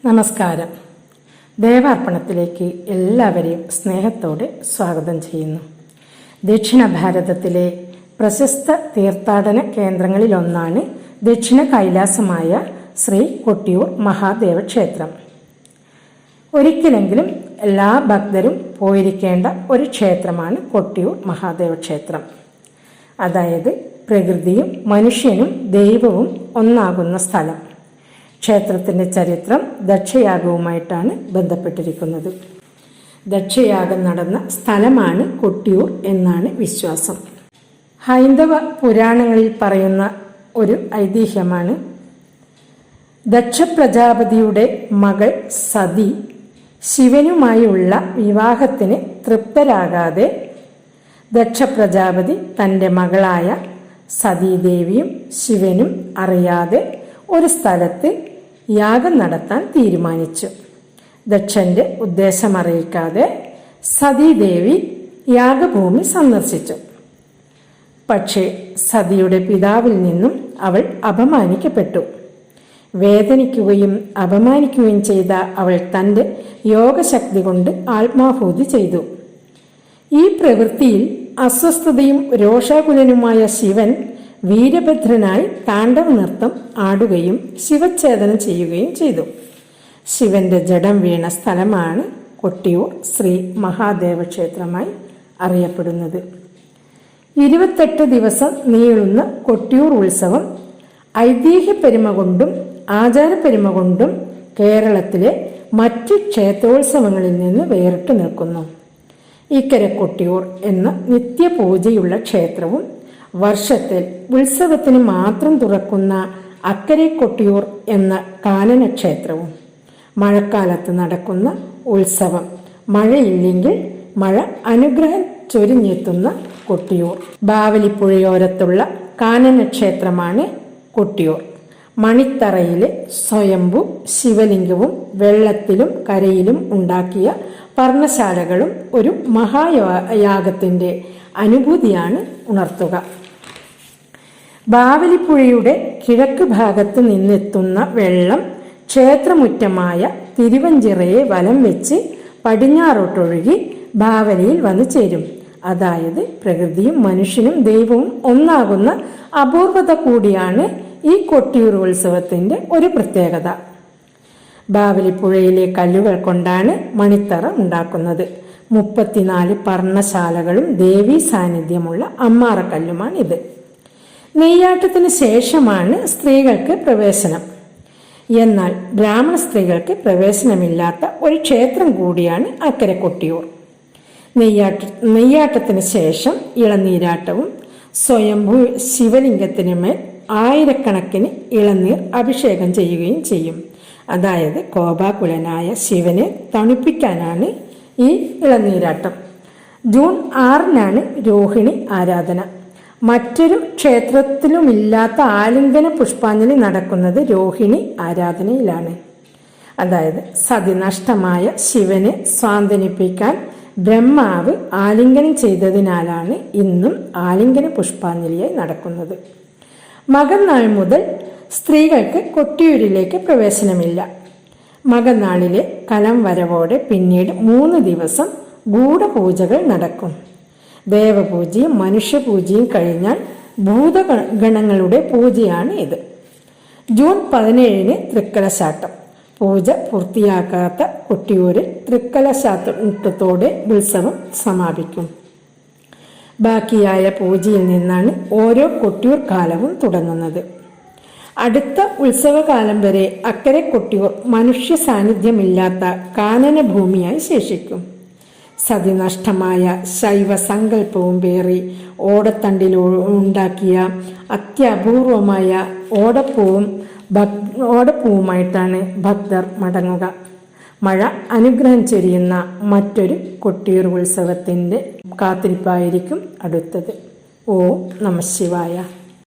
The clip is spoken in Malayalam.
നമസ്കാരം. ദേവാർപ്പണത്തിലേക്ക് എല്ലാവരെയും സ്നേഹത്തോടെ സ്വാഗതം ചെയ്യുന്നു. ദക്ഷിണ ഭാരതത്തിലെ പ്രശസ്ത തീർത്ഥാടന കേന്ദ്രങ്ങളിലൊന്നാണ് ദക്ഷിണ കൈലാസമായ ശ്രീ കൊട്ടിയൂർ മഹാദേവ ക്ഷേത്രം. ഒരിക്കലെങ്കിലും എല്ലാ ഭക്തരും പോയിരിക്കേണ്ട ഒരു ക്ഷേത്രമാണ് കൊട്ടിയൂർ മഹാദേവ ക്ഷേത്രം. അതായത് പ്രകൃതിയും മനുഷ്യനും ദൈവവും ഒന്നാകുന്ന സ്ഥലം. ക്ഷേത്രത്തിൻ്റെ ചരിത്രം ദക്ഷയാഗവുമായിട്ടാണ് ബന്ധപ്പെട്ടിരിക്കുന്നത്. ദക്ഷയാഗം നടന്ന സ്ഥലമാണ് കൊട്ടിയൂർ എന്നാണ് വിശ്വാസം. ഹൈന്ദവ പുരാണങ്ങളിൽ പറയുന്ന ഒരു ഐതിഹ്യമാണ്, ദക്ഷ പ്രജാപതിയുടെ മകൾ സതി ശിവനുമായുള്ള വിവാഹത്തിന് തൃപ്തരാകാതെ ദക്ഷ പ്രജാപതി തൻ്റെ മകളായ സതീദേവിയും ശിവനും അറിയാതെ ഒരു സ്ഥലത്ത് യാഗം നടത്താൻ തീരുമാനിച്ചു. ദക്ഷന്റെ ഉദ്ദേശമറിയിക്കാതെ സതീദേവി യാഗഭൂമി സന്ദർശിച്ചു. പക്ഷേ സതിയുടെ പിതാവിൽ നിന്നും അവൾ അപമാനിക്കപ്പെട്ടു. വേദനിക്കുകയും അപമാനിക്കുകയും ചെയ്ത അവൾ തൻ്റെ യോഗശക്തി കൊണ്ട് ആത്മാഹൂതി ചെയ്തു. ഈ പ്രവൃത്തിയിൽ അസ്വസ്ഥതയും രോഷാകുലനുമായ ശിവൻ വീരഭദ്രനായി താണ്ഡവ നൃത്തം ആടുകയും ശിവച്ഛേദനം ചെയ്യുകയും ചെയ്തു. ശിവന്റെ ജഡം വീണ സ്ഥലമാണ് കൊട്ടിയൂർ ശ്രീ മഹാദേവ ക്ഷേത്രമായി അറിയപ്പെടുന്നത്. 28 ദിവസം നീളുന്ന കൊട്ടിയൂർ ഉത്സവം ഐതിഹ്യപ്പെരുമ കൊണ്ടും ആചാരപ്പെരുമ കൊണ്ടും കേരളത്തിലെ മറ്റ് ക്ഷേത്രോത്സവങ്ങളിൽ നിന്ന് വേറിട്ട് നിൽക്കുന്നു. ഇക്കരെ കൊട്ടിയൂർ എന്ന നിത്യപൂജയുള്ള ക്ഷേത്രവും വർഷത്തിൽ ഉത്സവത്തിന് മാത്രം തുറക്കുന്ന അക്കരെ കൊട്ടിയൂർ എന്ന കാനന ക്ഷേത്രവും. മഴക്കാലത്ത് നടക്കുന്ന ഉത്സവം, മഴയില്ലെങ്കിൽ മഴ അനുഗ്രഹം ചൊരിഞ്ഞെത്തുന്ന കൊട്ടിയൂർ. ബാവലിപ്പുഴയോരത്തുള്ള കാനന ക്ഷേത്രമാണ് കൊട്ടിയൂർ. മണിത്തറയിലെ സ്വയംഭു ശിവലിംഗവും വെള്ളത്തിലും കരയിലും ഉണ്ടാക്കിയ പർണശാലകളും ഒരു മഹായാഗത്തിൻ്റെ അനുഭൂതിയാണ് ഉണർത്തുക. ബാവലിപ്പുഴയുടെ കിഴക്ക് ഭാഗത്ത് നിന്നെത്തുന്ന വെള്ളം ക്ഷേത്രമുറ്റമായ തിരുവഞ്ചിറയെ വലം വെച്ച് പടിഞ്ഞാറോട്ടൊഴുകി ബാവലിയിൽ വന്നു ചേരും. അതായത് പ്രകൃതിയും മനുഷ്യനും ദൈവവും ഒന്നാകുന്ന അപൂർവത കൂടിയാണ് ഈ കൊട്ടിയൂർ ഉത്സവത്തിൻ്റെ ഒരു പ്രത്യേകത. ബാവലിപ്പുഴയിലെ കല്ലുകൾ കൊണ്ടാണ് മണിത്തറ ഉണ്ടാക്കുന്നത്. 34 പർണശാലകളും ദേവീ സാന്നിധ്യമുള്ള അമ്മാറക്കല്ലുമാണിത്. നെയ്യാട്ടത്തിന് ശേഷമാണ് സ്ത്രീകൾക്ക് പ്രവേശനം. എന്നാൽ ബ്രാഹ്മണ സ്ത്രീകൾക്ക് പ്രവേശനമില്ലാത്ത ഒരു ക്ഷേത്രം കൂടിയാണ് അക്കരെ കൊട്ടിയൂർ. നെയ്യാട്ടത്തിന് ശേഷം ഇളനീരാട്ടവും സ്വയംഭൂ ശിവലിംഗത്തിന് മേൽ ആയിരക്കണക്കിന് ഇളനീർ അഭിഷേകം ചെയ്യുകയും ചെയ്യും. അതായത് കോപാകുലനായ ശിവനെ തണുപ്പിക്കാനാണ് ഈ ഇളനീരാട്ടം. ജൂൺ 6-നാണ് രോഹിണി ആരാധന. മറ്റൊരു ക്ഷേത്രത്തിലുമില്ലാത്ത ആലിംഗന പുഷ്പാഞ്ജലി നടക്കുന്നത് രോഹിണി ആരാധനയിലാണ്. അതായത് സതിനഷ്ടമായ ശിവനെ സ്വാന്തനിപ്പിക്കാൻ ബ്രഹ്മാവ് ആലിംഗനം ചെയ്തതിനാലാണ് ഇന്നും ആലിംഗന പുഷ്പാഞ്ജലിയായി നടക്കുന്നത്. മകന്നാൾ മുതൽ സ്ത്രീകൾക്ക് കൊട്ടിയൂരിലേക്ക് പ്രവേശനമില്ല. മകന്നാളിലെ കലം വരവോടെ പിന്നീട് 3 ദിവസം ഗൂഢപൂജകൾ നടക്കും. ദേവപൂജയും മനുഷ്യപൂജയും കഴിഞ്ഞാൽ ഭൂതഗണങ്ങളുടെ പൂജയാണ് ഇത്. ജൂൺ 17-ന് തൃക്കലശാട്ടം. പൂജ പൂർത്തിയാക്കാത്ത കൊട്ടിയൂരിൽ തൃക്കലശാട്ടത്തോടെ ഉത്സവം സമാപിക്കും. ബാക്കിയായ പൂജയിൽ നിന്നാണ് ഓരോ കൊട്ടിയൂർ കാലവും തുടങ്ങുന്നത്. അടുത്ത ഉത്സവകാലം വരെ അക്കരെ കൊട്ടിയൂർ മനുഷ്യ സാന്നിധ്യമില്ലാത്ത കാനന ഭൂമിയായി ശേഷിക്കും. സതിനഷ്ടമായ ശൈവ സങ്കല്പവും പേറി ഓടത്തണ്ടിൽ ഉണ്ടാക്കിയ അത്യപൂർവമായ ഓടപ്പൂവുമായിട്ടാണ് ഭക്തർ മടങ്ങുക. മഴ അനുഗ്രഹം ചൊരിയുന്ന മറ്റൊരു കൊട്ടിയൂർ ഉത്സവത്തിൻ്റെ കാത്തിരിപ്പായിരിക്കും അടുത്തത്. ഓം നമഃ ശിവായ.